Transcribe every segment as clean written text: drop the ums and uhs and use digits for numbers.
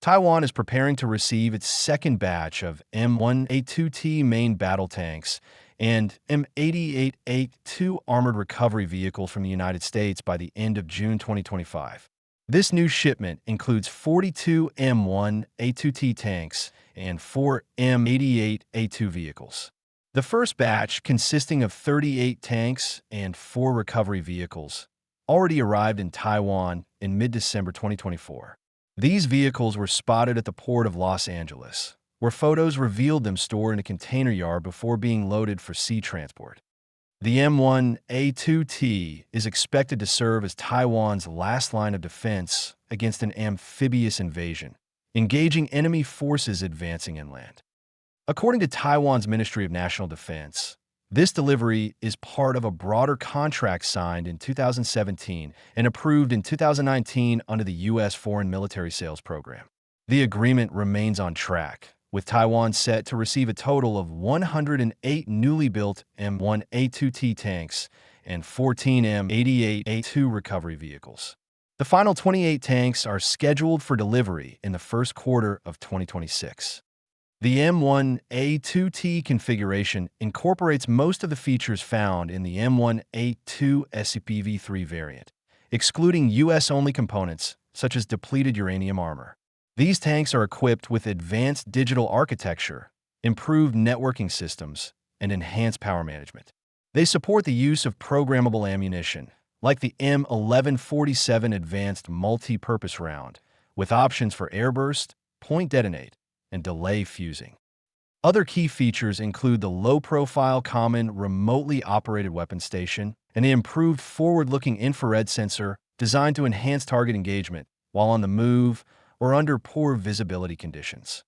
Taiwan is preparing to receive its second batch of M1A2T main battle tanks and M1A2T armored recovery vehicles from the United States by the end of June 2025. This new shipment includes 42 M1A2T tanks and 4 M1A2T vehicles. The first batch, consisting of 38 tanks and 4 recovery vehicles, already arrived in Taiwan in mid-December 2024. These vehicles were spotted at the port of Los Angeles, where photos revealed them stored in a container yard before being loaded for sea transport. The M1A2T is expected to serve as Taiwan's last line of defense against an amphibious invasion, engaging enemy forces advancing inland. According to Taiwan's Ministry of National Defense, this delivery is part of a broader contract signed in 2017 and approved in 2019 under the U.S. Foreign Military Sales Program. The agreement remains on track, with Taiwan set to receive a total of 108 newly built M1A2T tanks and 14 M1A2T recovery vehicles. The final 28 tanks are scheduled for delivery in the first quarter of 2026. The M1A2T configuration incorporates most of the features found in the M1A2 SCPV-3 variant, excluding U.S.-only components such as depleted uranium armor. These tanks are equipped with advanced digital architecture, improved networking systems, and enhanced power management. They support the use of programmable ammunition, like the M1147 Advanced Multi-Purpose Round, with options for airburst, point detonate, and delay fusing. Other key features include the low-profile common remotely operated weapon station and the improved forward-looking infrared sensor designed to enhance target engagement while on the move or under poor visibility conditions.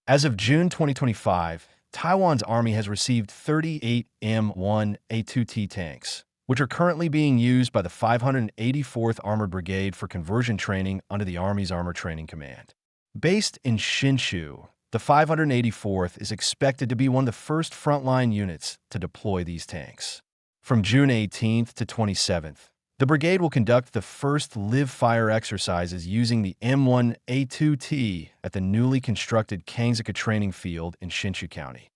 As of June 2025, Taiwan's Army has received 38 M1A2T tanks, which are currently being used by the 584th Armored Brigade for conversion training under the Army's Armor Training Command. Based in Hsinchu, the 584th is expected to be one of the first frontline units to deploy these tanks. From June 18th to 27th, the brigade will conduct the first live-fire exercises using the M1A2T at the newly constructed Kangzaka Training Field in Hsinchu County.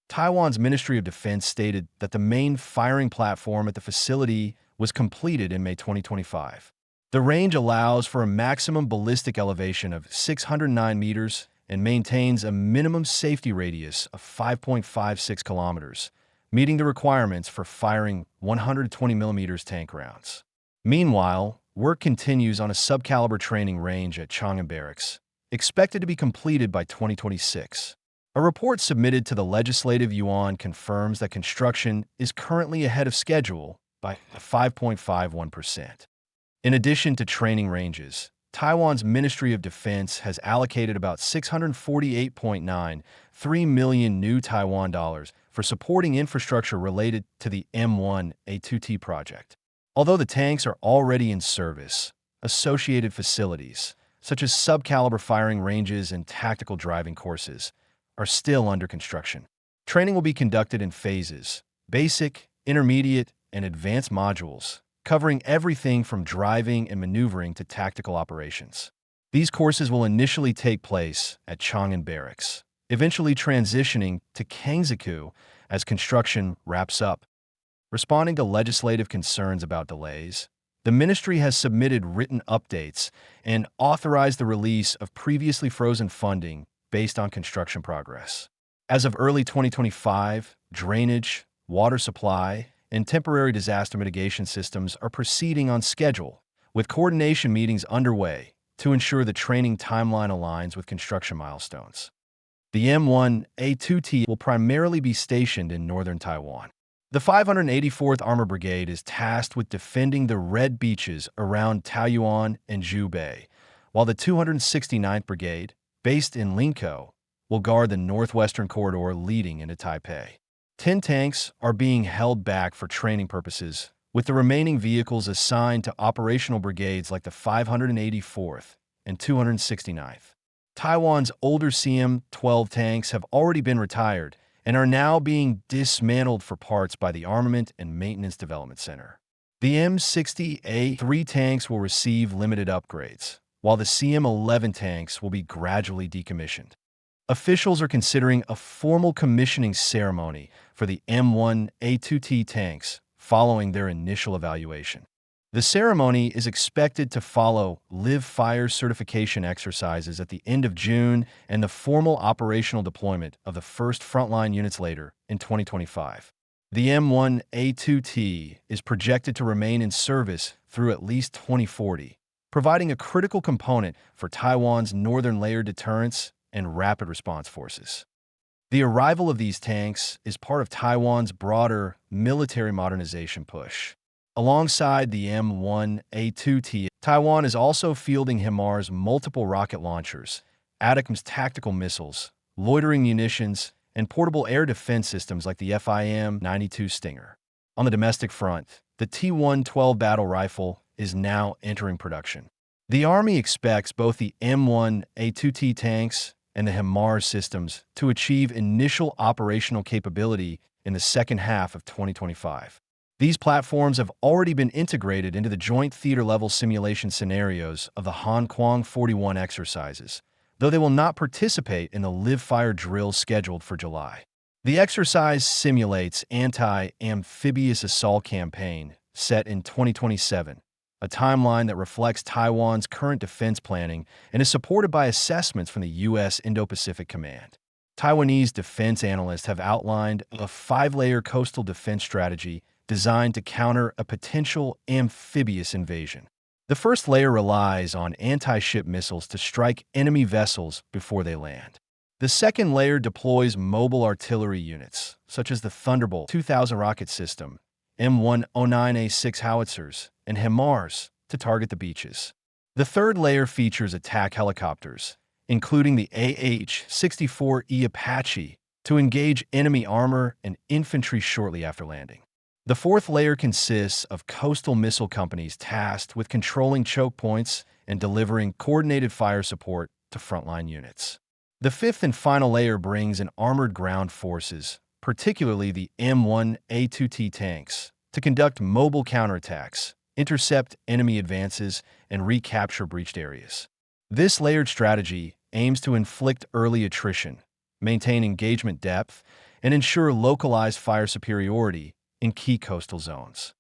Taiwan's Ministry of Defense stated that the main firing platform at the facility was completed in May 2025. The range allows for a maximum ballistic elevation of 609 meters and maintains a minimum safety radius of 5.56 kilometers, meeting the requirements for firing 120mm tank rounds. Meanwhile, work continues on a subcaliber training range at Chang'an Barracks, expected to be completed by 2026. A report submitted to the Legislative Yuan confirms that construction is currently ahead of schedule by 5.51%. In addition to training ranges, Taiwan's Ministry of Defense has allocated about 648.93 million new Taiwan dollars for supporting infrastructure related to the M1A2T project. Although the tanks are already in service, associated facilities, such as subcaliber firing ranges and tactical driving courses, are still under construction. Training will be conducted in phases: basic, intermediate, and advanced modules, covering everything from driving and maneuvering to tactical operations. These courses will initially take place at Chang'an Barracks, eventually transitioning to Kangzaka as construction wraps up. Responding to legislative concerns about delays, the ministry has submitted written updates and authorized the release of previously frozen funding based on construction progress. As of early 2025, drainage, water supply, and temporary disaster mitigation systems are proceeding on schedule, with coordination meetings underway to ensure the training timeline aligns with construction milestones. The M1A2T will primarily be stationed in northern Taiwan. The 584th Armored Brigade is tasked with defending the red beaches around Taoyuan and Zhubei, while the 269th Brigade, based in Linkou, will guard the northwestern corridor leading into Taipei. 10 tanks are being held back for training purposes, with the remaining vehicles assigned to operational brigades like the 584th and 269th. Taiwan's older CM-12 tanks have already been retired and are now being dismantled for parts by the Armament and Maintenance Development Center. The M60A3 tanks will receive limited upgrades, while the CM-11 tanks will be gradually decommissioned. Officials are considering a formal commissioning ceremony for the M1A2T tanks following their initial evaluation. The ceremony is expected to follow live fire certification exercises at the end of June and the formal operational deployment of the first frontline units later in 2025. The M1A2T is projected to remain in service through at least 2040, providing a critical component for Taiwan's northern layer deterrence and rapid response forces. The arrival of these tanks is part of Taiwan's broader military modernization push. Alongside the M1A2T, Taiwan is also fielding HIMARS multiple rocket launchers, ATACMS tactical missiles, loitering munitions, and portable air defense systems like the M1A2T Stinger. On the domestic front, the T112 battle rifle is now entering production. The Army expects both the M1A2T tanks and the HIMARS systems to achieve initial operational capability in the second half of 2025. These platforms have already been integrated into the joint theater-level simulation scenarios of the Hong Kong 41 exercises, though they will not participate in the live-fire drill scheduled for July. The exercise simulates anti-amphibious assault campaign set in 2027, a timeline that reflects Taiwan's current defense planning and is supported by assessments from the U.S. Indo-Pacific Command. Taiwanese defense analysts have outlined a 5-layer coastal defense strategy designed to counter a potential amphibious invasion. The first layer relies on anti-ship missiles to strike enemy vessels before they land. The second layer deploys mobile artillery units, such as the Thunderbolt 2000 rocket system, M109A6 howitzers, and HIMARS, to target the beaches. The third layer features attack helicopters, including the AH-64E Apache, to engage enemy armor and infantry shortly after landing. The fourth layer consists of coastal missile companies tasked with controlling choke points and delivering coordinated fire support to frontline units. The fifth and final layer brings in armored ground forces, particularly the M1A2T tanks, to conduct mobile counterattacks, intercept enemy advances, and recapture breached areas. This layered strategy aims to inflict early attrition, maintain engagement depth, and ensure localized fire superiority in key coastal zones.